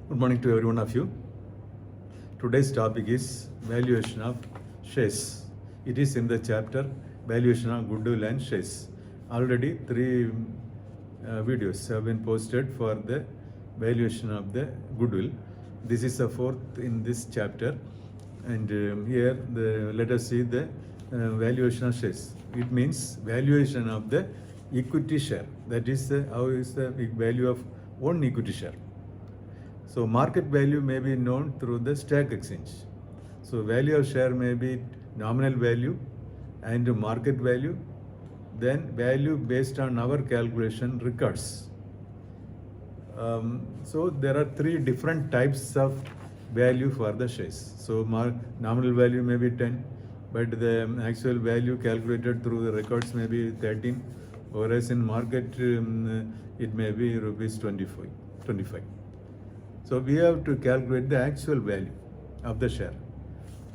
Good morning to every one of you. Today's topic is valuation of shares. It is in the chapter valuation of goodwill and shares. Already three videos have been posted for the valuation of the goodwill. This is the fourth in this chapter, and here let us see the valuation of shares. It means valuation of the equity share. That is how is the value of one equity share. So market value may be known through the stock exchange. So value of share may be nominal value and market value, then value based on our calculation records. So there are three different types of value for the shares. So nominal value may be 10, but the actual value calculated through the records may be 13, whereas in market it may be rupees 25. So we have to calculate the actual value of the share.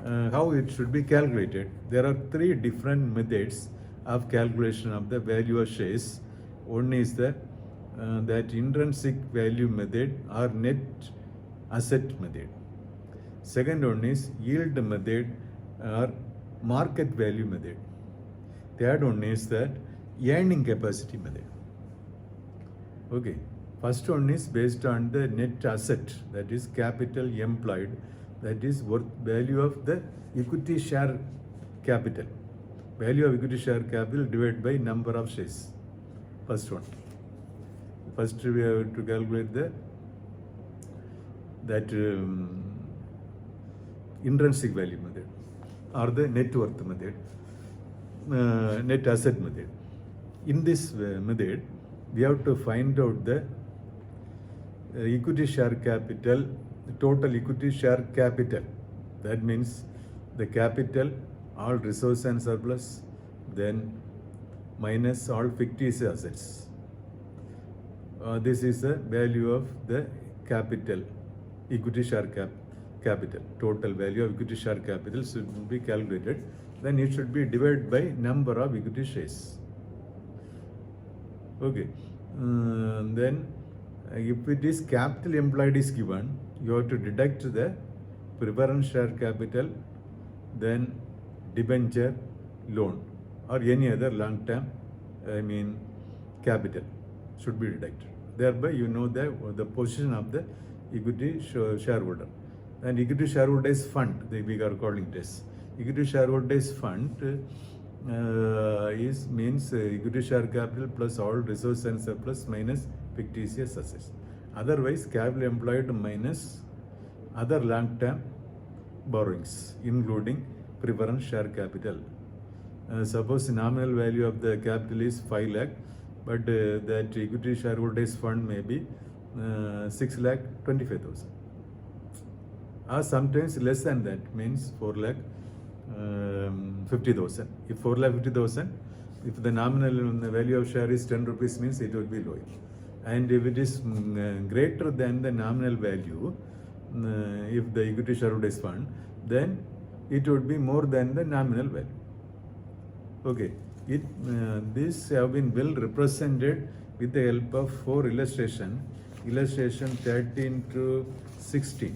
How it should be calculated? There are three different methods of calculation of the value of shares. One is that intrinsic value method or net asset method. Second one is yield method or market value method. Third one is that earning capacity method. Okay. First one is based on the net asset, that is capital employed, that is worth value of the equity share capital. Value of equity share capital divided by number of shares. First one. First we have to calculate that intrinsic value method or the net worth method, net asset method. In this method, we have to find out the equity share capital, total equity share capital. That means the capital, all resource and surplus, then minus all fictitious assets. This is the value of the capital, equity share capital. Total value of equity share capital should be calculated. Then it should be divided by number of equity shares. Okay. Then if it is capital employed is given, you have to deduct the preference share capital, then debenture, loan, or any other long term, capital should be deducted. Thereby you know the position of the equity shareholder. And equity shareholders fund, we are calling this. Equity shareholders fund means equity share capital plus all resource and surplus minus fictitious assets. Otherwise, capital employed minus other long-term borrowings, including preference share capital. Suppose nominal value of the capital is 5 lakh, but that equity shareholders fund may be 6,25,000. Or sometimes less than that, means 4,50,000. If 4,50,000, if the nominal value of share is 10 rupees, means it will be low. And if it is greater than the nominal value, if the equity shareholders fund, then it would be more than the nominal value. Okay, this have been well represented with the help of 4 illustration 13 to 16.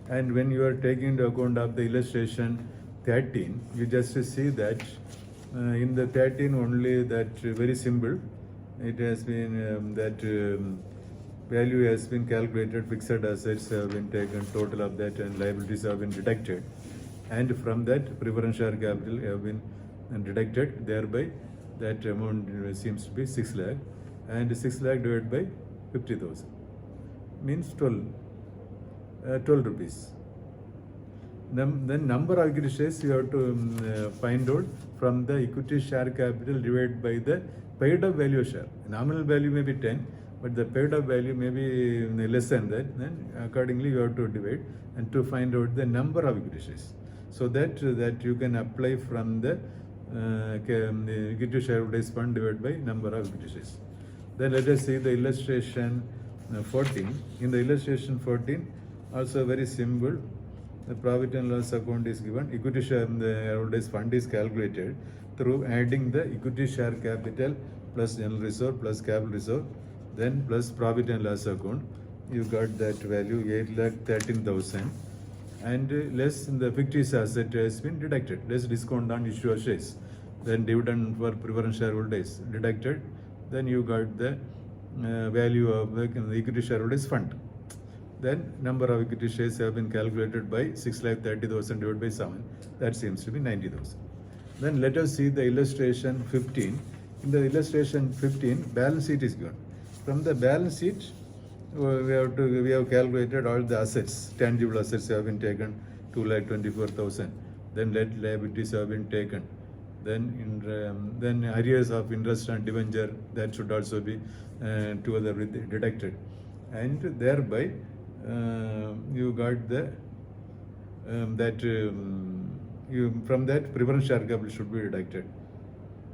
And when you are taking into account of the illustration 13, you just see that in the 13 only that very simple. It has been value has been calculated, fixed assets have been taken, total of that, and liabilities have been deducted. And from that, preference share capital have been deducted. Thereby, that amount seems to be 6 lakh. And 6 lakh divided by 50,000 means 12 rupees. Then number of equity shares you have to find out from the equity share capital divided by the paid up value share. Nominal value may be 10, but the paid up value may be less than that. Then accordingly you have to divide and to find out the number of equity shares. So that you can apply from the equity shareholders fund divided by number of equity shares. Then let us see the illustration 14. In the illustration 14, also very simple. The profit and loss account is given. Equity shareholders fund is calculated through adding the equity share capital plus general reserve plus capital reserve, then plus profit and loss account. you got that value 8,13,000, and less the fictitious asset has been deducted, less discount on issue of shares, then dividend for preference shareholders deducted, then you got the value of the equity shareholders fund. Then number of equity shares have been calculated by 6,30,000 divided by 7, that seems to be 90,000. Then let us see the illustration 15. In the illustration 15, balance sheet is given. From the balance sheet, we have calculated all the assets, tangible assets have been taken 2,24,000. Then liabilities have been taken. Then arrears of interest and debenture, that should also be together with deducted, and thereby you got the from that preference share capital should be deducted.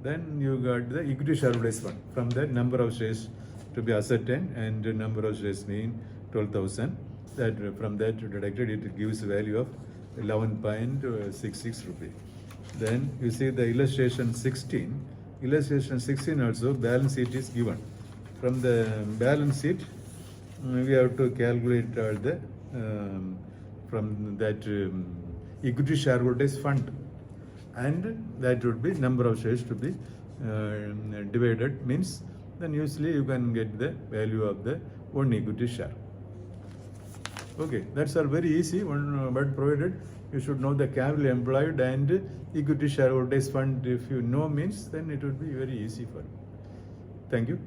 Then you got the equity shareholders fund. From that, number of shares to be ascertained, and the number of shares mean 12,000. That from that deducted, it gives a value of 11.66 rupee. Then you see the illustration 16. Illustration 16 also balance sheet is given. From the balance sheet, we have to calculate all the from that equity shareholders fund, and that would be number of shares to be divided, means then usually you can get the value of the one equity share. Okay, that's all very easy, but provided you should know the capital employed and equity shareholders fund. If you know means, then it would be very easy for you. Thank you.